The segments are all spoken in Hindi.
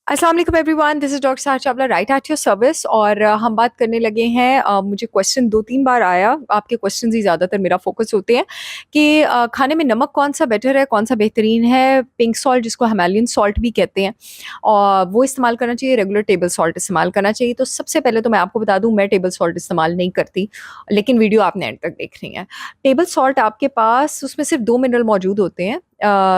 अस्सलाम वालेकुम everyone, this is doctor Saha Chawla right at your service. और हम बात करने लगे हैं। मुझे क्वेश्चन 2-3 बार आया, आपके क्वेश्चंस ही ज़्यादातर मेरा फ़ोकस होते हैं कि खाने में नमक कौन-सा बेटर है, कौन-सा बेहतरीन है? पिंक सॉल्ट जिसको हिमालयन सॉल्ट भी कहते हैं, और वो इस्तेमाल करना चाहिए, रेगुलर टेबल सॉल्ट इस्तेमाल करना चाहिए। तो सबसे पहले तो मैं आपको बता दूँ, मैं टेबल सॉल्ट इस्तेमाल नहीं करती, लेकिन वीडियो आपने एंड तक देखनी है। टेबल सॉल्ट आपके पास उसमें सिर्फ़ 2 मिनरल मौजूद होते हैं,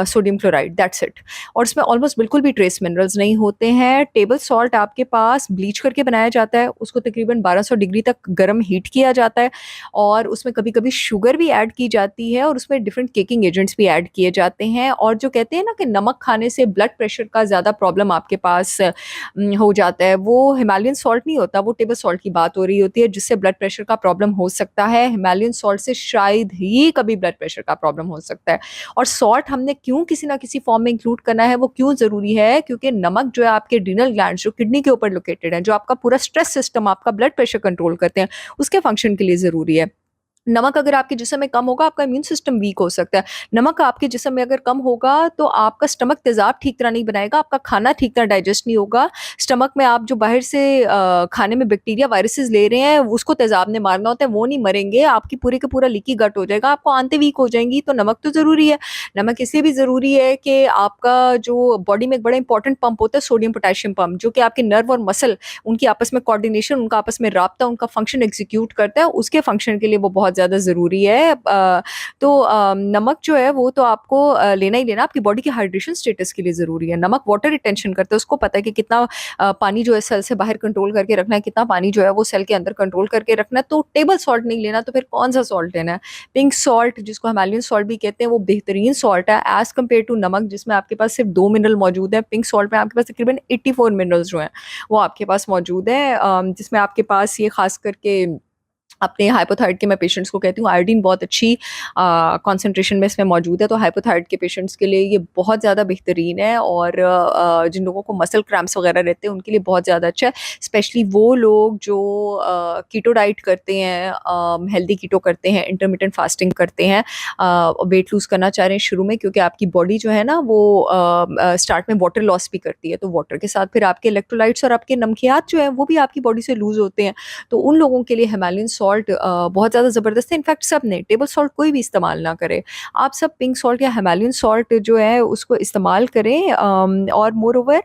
सोडियम क्लोराइड, दैट्स इट। और उसमें ऑलमोस्ट बिल्कुल भी ट्रेस मिनरल्स नहीं होते हैं। टेबल सॉल्ट आपके पास ब्लीच करके बनाया जाता है, उसको तकरीबन 1200 डिग्री तक गर्म हीट किया जाता है, और उसमें कभी-कभी शुगर भी ऐड की जाती है, और उसमें डिफरेंट केकिंग एजेंट्स भी ऐड किए जाते हैं। और जो कहते हैं ना कि नमक खाने से ब्लड प्रेशर का ज़्यादा प्रॉब्लम आपके पास हो जाता है, वो हिमालयन सॉल्ट नहीं होता, वो टेबल सॉल्ट की बात हो रही होती है, जिससे ब्लड प्रेशर का प्रॉब्लम हो सकता है। हिमालयन सॉल्ट से शायद ही कभी ब्लड प्रेशर का प्रॉब्लम हो सकता है। और सॉल्ट हमने क्यों किसी ना किसी फॉर्म में इंक्लूड करना है, वो क्यों ज़रूरी है? क्योंकि नमक जो है आपके एड्रिनल ग्लैंड्स जो किडनी के ऊपर लोकेटेड है, जो आपका पूरा स्ट्रेस सिस्टम, आपका ब्लड प्रेशर कंट्रोल करते हैं, उसके फंक्शन के लिए ज़रूरी है। नमक अगर आपके जिस्म में कम होगा, आपका इम्यून सिस्टम वीक हो सकता है। नमक आपके जिस्म में अगर कम होगा, तो आपका स्टमक तेज़ाब ठीक तरह नहीं बनाएगा, आपका खाना ठीक तरह डाइजेस्ट नहीं होगा। स्टमक में आप जो बाहर से खाने में बैक्टीरिया, वायरसेस ले रहे हैं, उसको तेज़ाब ने मारना होता है, वो नहीं मरेंगे, आपकी पूरे का पूरा लीकी गट हो जाएगा, आपको आंतें वीक हो जाएँगी। तो नमक तो ज़रूरी है। नमक इसलिए भी ज़रूरी है कि आपका जो बॉडी में एक बड़ा इंपॉर्टेंट पंप होता है, सोडियम पोटेशियम पंप, जो कि आपके नर्व और मसल, उनकी आपस में कोऑर्डिनेशन, उनका आपस में राब्ता, उनका फंक्शन एग्ज़ीक्यूट करता है, उसके फंक्शन के लिए वो बहुत ज़्यादा ज़रूरी है। तो नमक जो है वो तो आपको लेना ही लेना, आपकी बॉडी के हाइड्रेशन स्टेटस के लिए ज़रूरी है। नमक वाटर रिटेंशन करता है, उसको पता है कि कितना पानी जो है सेल से बाहर कंट्रोल करके रखना है, कितना पानी जो है वो सेल के अंदर कंट्रोल करके रखना है। तो टेबल सॉल्ट नहीं लेना, तो फिर कौन-सा सॉल्ट लेना है? पिंक सॉल्ट, जिसको हिमालयन सॉल्ट भी कहते हैं, वो बेहतरीन सॉल्ट है एज़ कम्पेयर टू नमक, जिसमें आपके पास सिर्फ 2 मिनरल मौजूद हैं। पिंक सॉल्ट में आपके पास तकरीबन 84 मिनरल्स जो हैं, वो आपके पास मौजूद हैं। जिसमें आपके पास ये ख़ास करके अपने हाइपोथायराइड के मैं पेशेंट्स को कहती हूँ, आयोडीन बहुत अच्छी कॉन्सेंट्रेशन में इसमें मौजूद है, तो हाइपोथायराइड के पेशेंट्स के लिए ये बहुत ज़्यादा बेहतरीन है। और जिन लोगों को मसल क्रैम्प्स वगैरह रहते हैं, उनके लिए बहुत ज़्यादा अच्छा है। स्पेशली वो लोग जो कीटो डाइट करते हैं, हेल्दी कीटो करते हैं, इंटरमिटेंट फास्टिंग करते हैं, वेट लूज़ करना चाह रहे हैं शुरू में, क्योंकि आपकी बॉडी जो है ना वो स्टार्ट में वाटर लॉस भी करती है, तो वाटर के साथ फिर आपके इलेक्ट्रोलाइट्स और आपके नमकियात जो हैं, वो भी आपकी बॉडी से लूज़ होते हैं। तो उन लोगों के लिए हिमालयन सॉल्ट बहुत ज़्यादा ज़बरदस्त है। इनफैक्ट सब ने, टेबल सॉल्ट कोई भी इस्तेमाल ना करे। आप सब पिंक सॉल्ट या हिमालयन सॉल्ट जो है उसको इस्तेमाल करें। और मोर ओवर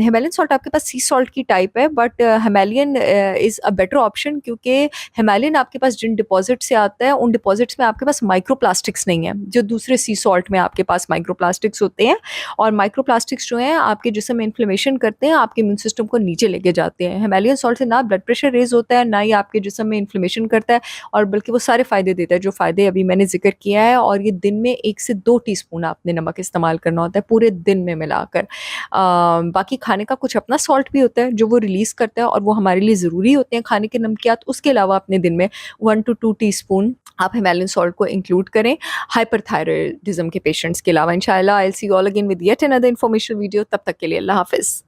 हिमालयन सॉल्ट आपके पास सी सॉल्ट की टाइप है, but Himalayan is a better option, क्योंकि हिमालयन आपके पास जिन डिपॉज़िट से आता है, उन डिपॉज़िट्स में आपके पास माइक्रोप्लास्टिक्स नहीं है, जो दूसरे सी सॉल्ट में आपके पास माइक्रोप्लास्टिक्स होते हैं। और माइक्रोप्लास्टिक्स जो हैं आपके जिस्म में इन्फ्लेमेशन करते हैं, आपके इम्यून सिस्टम को नीचे लेके जाते हैं। हिमालयन सॉल्ट से ना ब्लड प्रेशर रेज़ होता है, ना ही आपके जिस्म में इन्फ्लेमेशन करता है, और बल्कि वो सारे फ़ायदे देता है, जो फ़ायदे अभी मैंने ज़िक्र किया है। और ये दिन में 1 से 2 टीस्पून आपने नमक इस्तेमाल करना होता है, पूरे दिन में मिलाकर। बाकी खाने का कुछ अपना सॉल्ट भी होता है, जो वो रिलीज़ करता है, और वो हमारे लिए ज़रूरी होते हैं खाने के नमकियात। उसके अलावा अपने दिन में 1 टू 2 टीस्पून आप हिमालयन सॉल्ट को इंक्लूड करें, हाइपरथायरॉयडिज़्म के पेशेंट्स के अलावा। इंशाअल्लाह I will see you all again with yet another informative video. तब तक के लिए अल्लाह हाफ़िज़।